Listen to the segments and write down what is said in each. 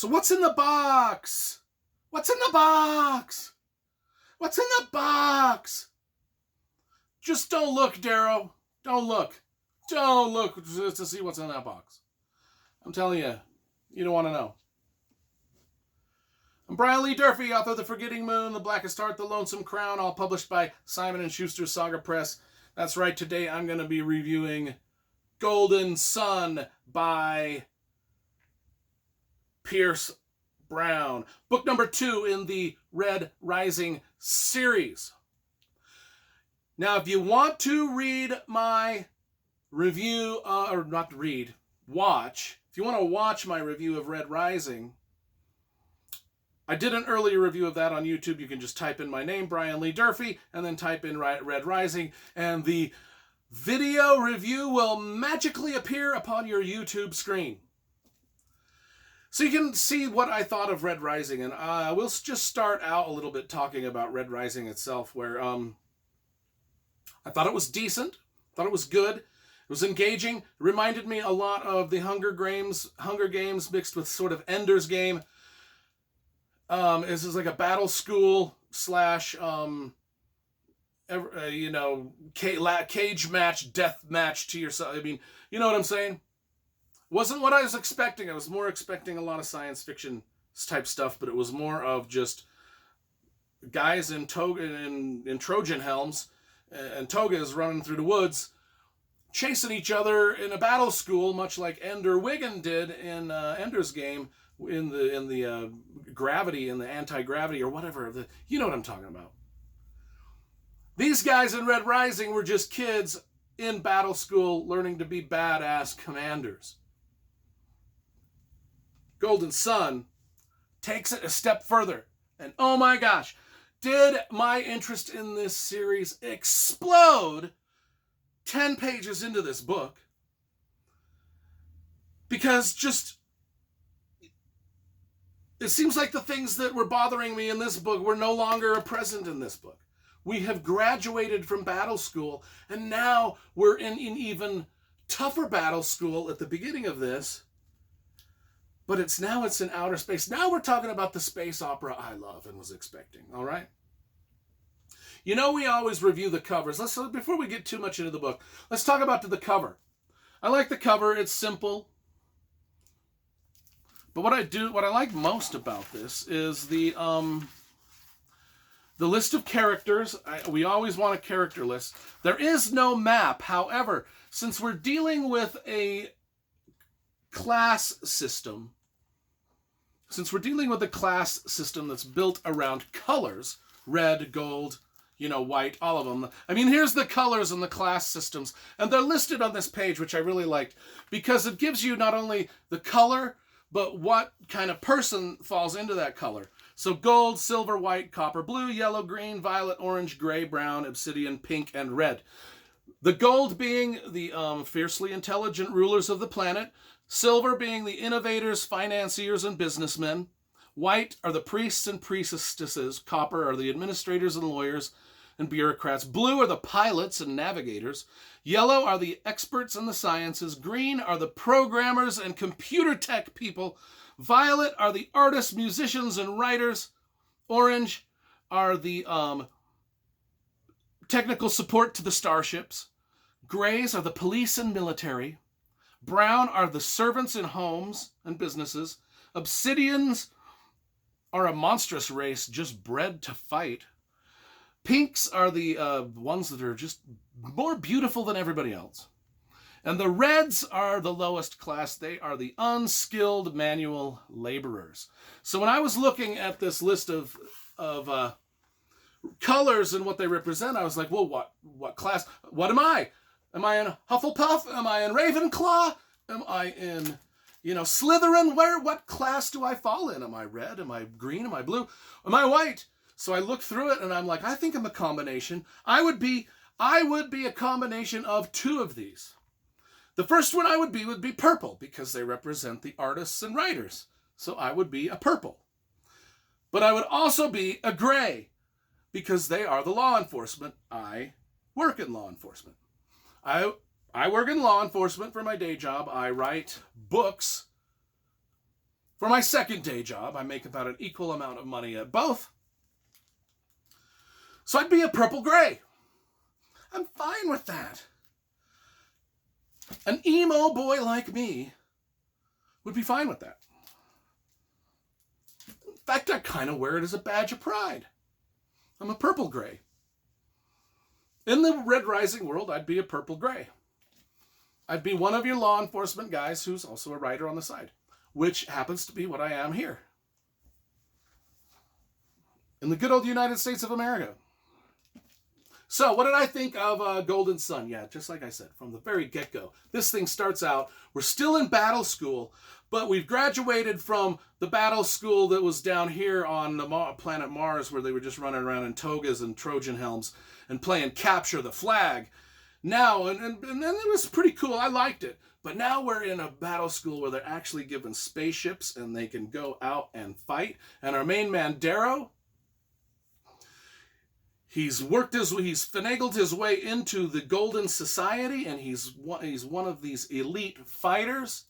So what's in the box? What's in the box? What's in the box? Just don't look, Darrow. Don't look. Don't look to see what's in that box. I'm telling you, you don't want to know. I'm Brian Lee Durfee, author of The Forgetting Moon, The Blackest Heart, The Lonesome Crown, all published by Simon & Schuster Saga Press. That's right, today I'm going to be reviewing Golden Sun by Pierce Brown. Book number 2 in the Red Rising series. Now, if you want to read my review, or not read, watch. If you want to watch my review of Red Rising, I did an earlier review of that on YouTube. You can just type in my name, Brian Lee Durfee, and then type in Red Rising, and the video review will magically appear upon your YouTube screen. So you can see what I thought of Red Rising, and we'll just start out a little bit talking about Red Rising itself, where I thought it was decent, thought it was good, it was engaging. It reminded me a lot of the Hunger Games mixed with sort of Ender's Game. This is like a battle school slash, cage match, death match to yourself. I mean, you know what I'm saying? Wasn't what I was expecting. I was more expecting a lot of science fiction type stuff, but it was more of just guys in Trojan helms and togas running through the woods, chasing each other in a battle school, much like Ender Wiggin did in Ender's Game, in the gravity, in the anti-gravity or whatever. You know what I'm talking about. These guys in Red Rising were just kids in battle school learning to be badass commanders. Golden Sun takes it a step further. And oh my gosh, did my interest in this series explode 10 pages into this book. Because it seems like the things that were bothering me in this book were no longer present in this book. We have graduated from battle school, and now we're in even tougher battle school at the beginning of this. But it's in outer space. Now we're talking about the space opera I love and was expecting, all right? You know, we always review the covers. Before we get too much into the book, let's talk about the cover. I like the cover. It's simple. But what I like most about this is the list of characters. We always want a character list. There is no map. However, since we're dealing with a class system, that's built around colors, red, gold, white, all of them. I mean, here's the colors and the class systems, and they're listed on this page, which I really liked, because it gives you not only the color, but what kind of person falls into that color. So gold, silver, white, copper, blue, yellow, green, violet, orange, gray, brown, obsidian, pink, and red. The gold being the fiercely intelligent rulers of the planet. Silver being the innovators, financiers, and businessmen. White are the priests and priestesses. Copper are the administrators and lawyers and bureaucrats. Blue are the pilots and navigators. Yellow are the experts in the sciences. Green are the programmers and computer tech people. Violet are the artists, musicians, and writers. Orange are the technical support to the starships. Grays are the police and military. Brown are the servants in homes and businesses. Obsidians are a monstrous race just bred to fight. Pinks are the ones that are just more beautiful than everybody else. And the reds are the lowest class. They are the unskilled manual laborers. So when I was looking at this list of colors and what they represent, I was like, well, what class? What am I? Am I in Hufflepuff? Am I in Ravenclaw? Am I in, Slytherin? What class do I fall in? Am I red? Am I green? Am I blue? Am I white? So I looked through it and I'm like, I think I'm a combination. I would be a combination of two of these. The first one I would be purple, because they represent the artists and writers. So I would be a purple. But I would also be a gray, because they are the law enforcement. I work in law enforcement. I work in law enforcement for my day job. I write books For my second day job, I make about an equal amount of money at both. So I'd be a purple gray. I'm fine with that. An emo boy like me would be fine with that. In fact, I kind of wear it as a badge of pride. I'm a purple gray. In the Red Rising world, I'd be a purple gray. I'd be one of your law enforcement guys who's also a writer on the side, which happens to be what I am here. In the good old United States of America. So, what did I think of Golden Sun? Yeah, just like I said, from the very get-go. This thing starts out, we're still in battle school, but we've graduated from the battle school that was down here on the planet Mars, where they were just running around in togas and Trojan helms and playing Capture the Flag. Now, and it was pretty cool, I liked it. But now we're in a battle school where they're actually given spaceships and they can go out and fight. And our main man, Darrow, he's finagled his way into the Golden Society, and he's one of these elite fighters,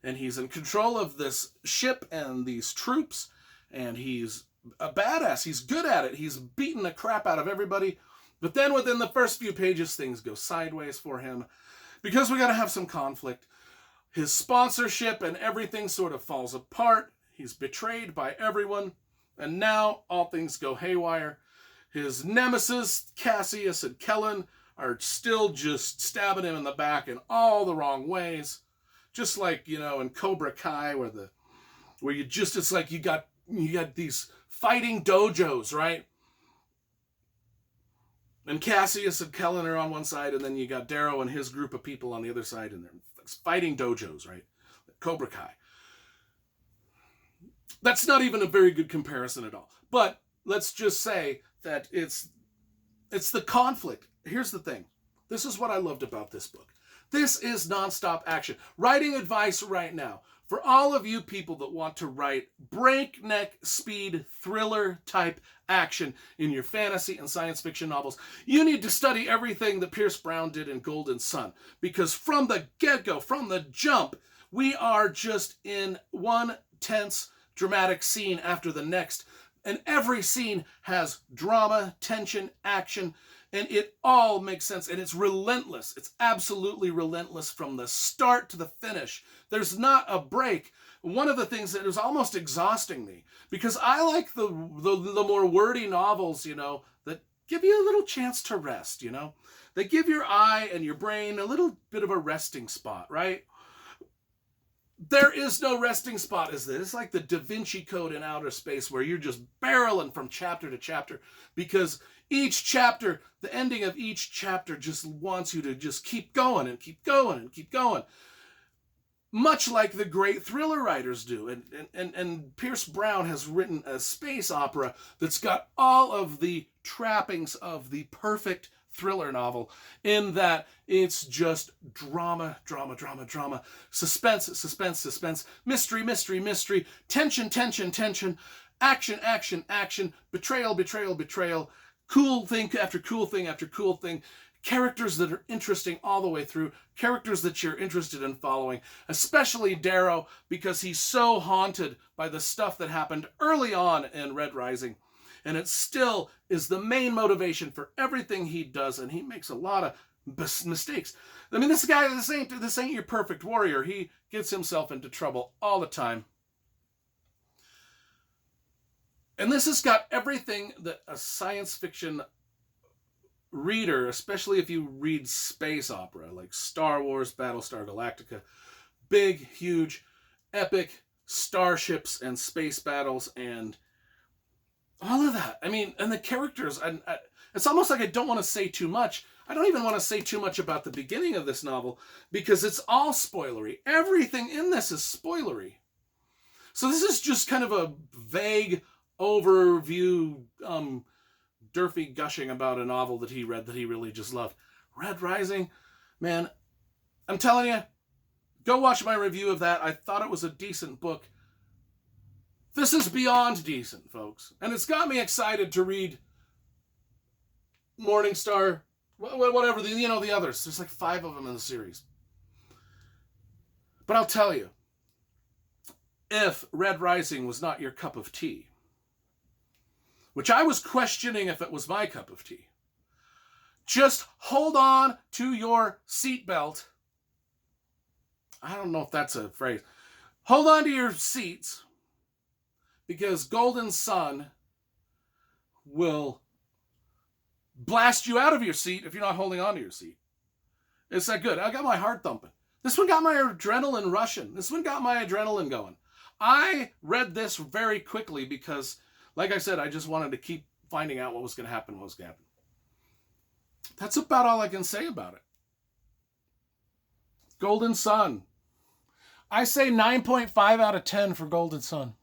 and he's in control of this ship and these troops, and he's a badass. He's good at it. He's beating the crap out of everybody. But then within the first few pages, things go sideways for him because we got to have some conflict. His sponsorship and everything sort of falls apart. He's betrayed by everyone, and now all things go haywire. His nemesis, Cassius and Kellen, are still just stabbing him in the back in all the wrong ways. Just like, in Cobra Kai, it's like you got these fighting dojos, right? And Cassius and Kellen are on one side, and then you got Darrow and his group of people on the other side, and they're fighting dojos, right? Cobra Kai. That's not even a very good comparison at all. But let's just say that it's the conflict. Here's the thing. This is what I loved about this book. This is nonstop action. Writing advice right now. For all of you people that want to write breakneck speed thriller type action in your fantasy and science fiction novels, you need to study everything that Pierce Brown did in Golden Sun. Because from the get-go, from the jump, we are just in one tense, dramatic scene after the next. And every scene has drama, tension, action, and it all makes sense. And it's relentless. It's absolutely relentless from the start to the finish. There's not a break. One of the things that was almost exhausting me, because I like the more wordy novels, that give you a little chance to rest, They give your eye and your brain a little bit of a resting spot, right? There is no resting spot as this. It's like the Da Vinci Code in outer space, where you're just barreling from chapter to chapter, because each chapter, the ending of each chapter just wants you to just keep going and keep going and keep going. Much like the great thriller writers do. And Pierce Brown has written a space opera that's got all of the trappings of the perfect thriller novel, in that it's just drama, drama, drama, drama, suspense, suspense, suspense, mystery, mystery, mystery, tension, tension, tension, action, action, action, betrayal, betrayal, betrayal, cool thing after cool thing after cool thing, characters that are interesting all the way through, characters that you're interested in following, especially Darrow, because he's so haunted by the stuff that happened early on in Red Rising. And it still is the main motivation for everything he does, and he makes a lot of mistakes. I mean, this ain't your perfect warrior. He gets himself into trouble all the time. And this has got everything that a science fiction reader, especially if you read space opera, like Star Wars, Battlestar Galactica, big, huge, epic starships and space battles and all of that. I mean, and the characters, and it's almost like I don't want to say too much. I don't even want to say too much about the beginning of this novel, because it's all spoilery. Everything in this is spoilery. So this is just kind of a vague overview, Durfee gushing about a novel that he read that he really just loved. Red Rising, man, I'm telling you, go watch my review of that. I thought it was a decent book. This is beyond decent, folks. And it's got me excited to read Morningstar, whatever, the others. There's like 5 of them in the series. But I'll tell you, if Red Rising was not your cup of tea, which I was questioning if it was my cup of tea, just hold on to your seatbelt. I don't know if that's a phrase. Hold on to your seats, because Golden Sun will blast you out of your seat if you're not holding on to your seat. It's that good. I got my heart thumping. This one got my adrenaline rushing. This one got my adrenaline going. I read this very quickly because, like I said, I just wanted to keep finding out what was going to happen, That's about all I can say about it. Golden Sun. I say 9.5 out of 10 for Golden Sun.